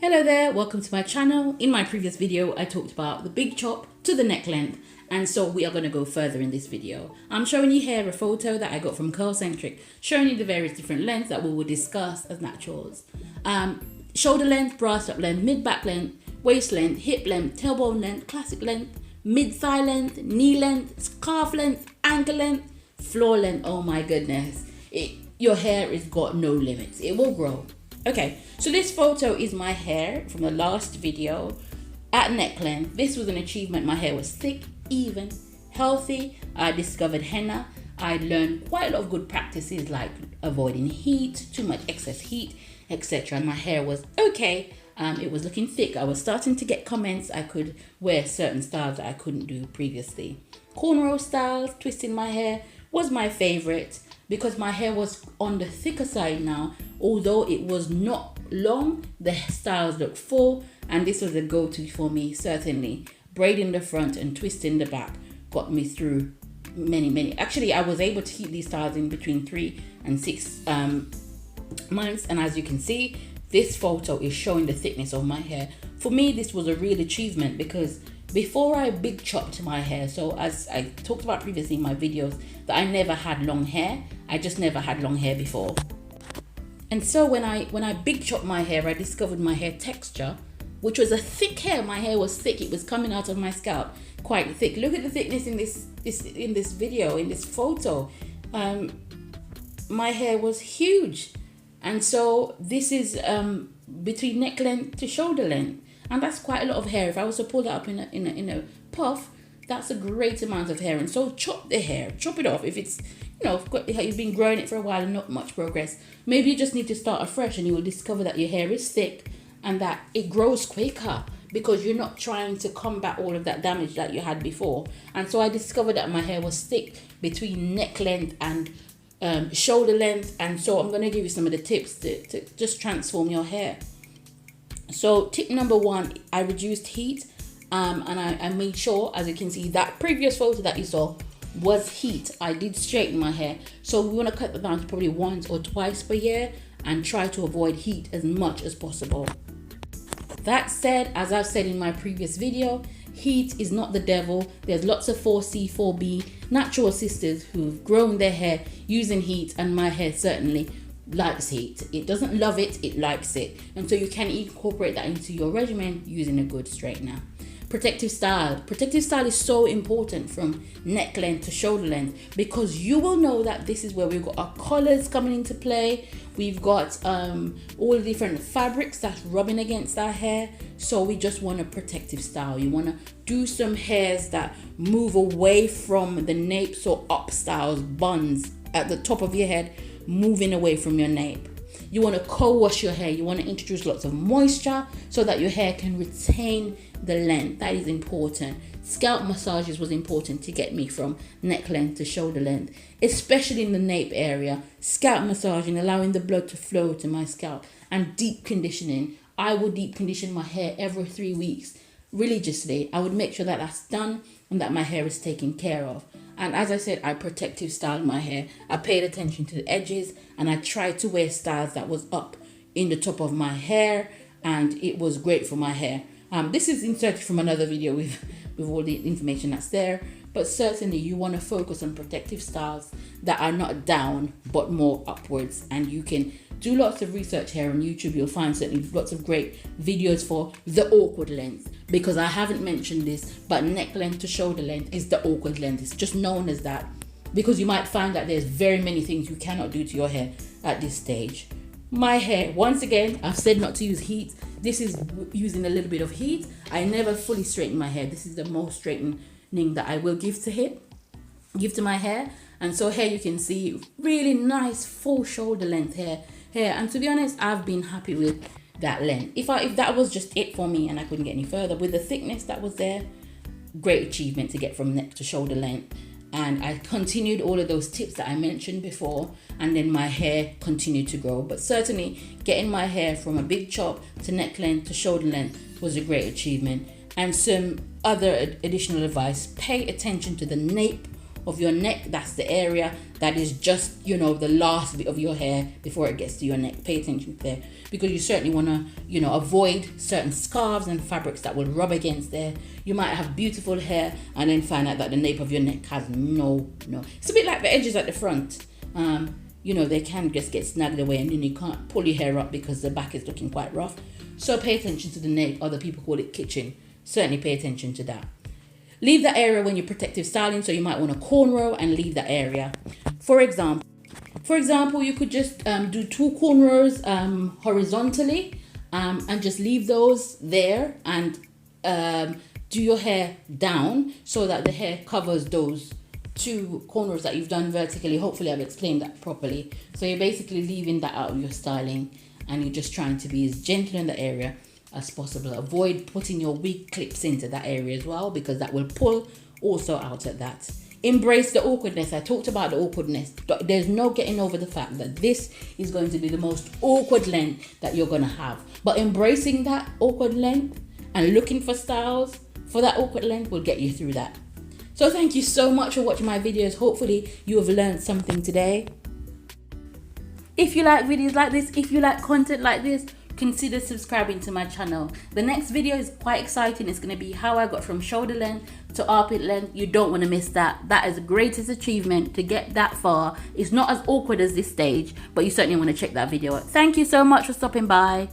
Hello there, welcome to my channel. In my previous video, I talked about the big chop to the neck length, and so we are going to go further in this video. I'm showing you here a photo that I got from Curlcentric, showing you the various different lengths that we will discuss as naturals. Shoulder length, bra strap length, mid-back length, waist length, hip length, tailbone length, classic length, mid-thigh length, knee length, calf length, ankle length, floor length. Oh my goodness. Your hair has got no limits. It will grow. Okay, so this photo is my hair from the last video at neck length. This was an achievement. My hair was thick, even, healthy. I discovered henna. I learned quite a lot of good practices like avoiding heat, too much excess heat, etc. And my hair was okay. It was looking thick. I was starting to get comments. I could wear certain styles that I couldn't do previously. Cornrow styles, twisting my hair was my favorite because my hair was on the thicker side now. Although it was not long, the styles looked full, and this was a go-to for me, certainly. Braiding the front and twisting the back got me through many. Actually, I was able to keep these styles in between 3 and 6 months, and as you can see, this photo is showing the thickness of my hair. For me, this was a real achievement because before I big chopped my hair, so as I talked about previously in my videos, that I never had long hair. I just never had long hair before. And so when I big chopped my hair, I discovered my hair texture, which was a thick hair. My hair was thick. It was coming out of my scalp quite thick. Look at the thickness in this video, in this photo. My hair was huge. And so this is between neck length to shoulder length. And that's quite a lot of hair. If I was to pull that up in a puff, that's a great amount of hair. And so chop the hair, chop it off. If it's, you've been growing it for a while and not much progress, maybe you just need to start afresh, and you will discover that your hair is thick and that it grows quicker because you're not trying to combat all of that damage that you had before. And so I discovered that my hair was thick between neck length and shoulder length. And so I'm going to give you some of the tips to just transform your hair. So tip number 1, I reduced heat, and I made sure, as you can see, that previous photo that you saw was heat. I did straighten my hair. So we want to cut that down to probably once or twice per year and try to avoid heat as much as possible. That said, as I've said in my previous video, heat is not the devil. There's lots of 4C, 4B natural sisters who've grown their hair using heat, and my hair certainly likes heat. It doesn't love it, it likes it. And so you can incorporate that into your regimen using a good straightener. Protective style. Protective style is so important from neck length to shoulder length because you will know that this is where we've got our collars coming into play. We've got all the different fabrics that's rubbing against our hair. So we just want a protective style. You want to do some hairs that move away from the nape, so up styles, buns at the top of your head, moving away from your nape. You want to co-wash your hair. You want to introduce lots of moisture so that your hair can retain the length. That is important. Scalp massages was important to get me from neck length to shoulder length, especially in the nape area. Scalp massaging, allowing the blood to flow to my scalp, and deep conditioning. I would deep condition my hair every 3 weeks religiously. I would make sure that that's done and that my hair is taken care of. And as I said, I protective styled my hair. I paid attention to the edges, and I tried to wear styles that was up in the top of my hair, and it was great for my hair. This is inserted from another video with all the information that's there, but certainly you want to focus on protective styles that are not down but more upwards. And you can do lots of research here on YouTube. You'll find certainly lots of great videos for the awkward length, because I haven't mentioned this, but neck length to shoulder length is the awkward length. It's just known as that because you might find that there's very many things you cannot do to your hair at this stage. My hair, once again, I've said not to use heat. This is using a little bit of heat. I never fully straighten my hair. This is the most straightening that I will give to my hair. And so here you can see really nice full shoulder length hair. And to be honest, I've been happy with that length. If that was just it for me and I couldn't get any further with the thickness that was there, great achievement to get from neck to shoulder length. And I continued all of those tips that I mentioned before, and then my hair continued to grow. But certainly getting my hair from a big chop to neck length to shoulder length was a great achievement. And some other additional advice: pay attention to the nape of your neck, that's the area that is just, you know, the last bit of your hair before it gets to your neck. Pay attention there, because you certainly want to, you know, avoid certain scarves and fabrics that will rub against there. You might have beautiful hair and then find out that the nape of your neck has no. It's a bit like the edges at the front. You know, they can just get snagged away, and then you can't pull your hair up because the back is looking quite rough. So pay attention to the nape. Other people call it kitchen. Certainly pay attention to that. Leave that area when you're protective styling, so you might want to cornrow and leave that area. For example, you could just do 2 cornrows horizontally and just leave those there, and do your hair down so that the hair covers those 2 corners that you've done vertically. Hopefully I've explained that properly. So you're basically leaving that out of your styling, and you're just trying to be as gentle in the area as possible. Avoid putting your wig clips into that area as well, because that will pull also out at that. Embrace the awkwardness. I talked about the awkwardness. There's no getting over the fact that this is going to be the most awkward length that you're going to have. But embracing that awkward length and looking for styles for that awkward length will get you through that. So thank you so much for watching my videos. Hopefully you have learned something today. If you like videos like this, if you like content like this, consider subscribing to my channel. The next video is quite exciting. It's going to be how I got from shoulder length to armpit length. You don't want to miss that. That is the greatest achievement to get that far. It's not as awkward as this stage, but you certainly want to check that video out. Thank you so much for stopping by.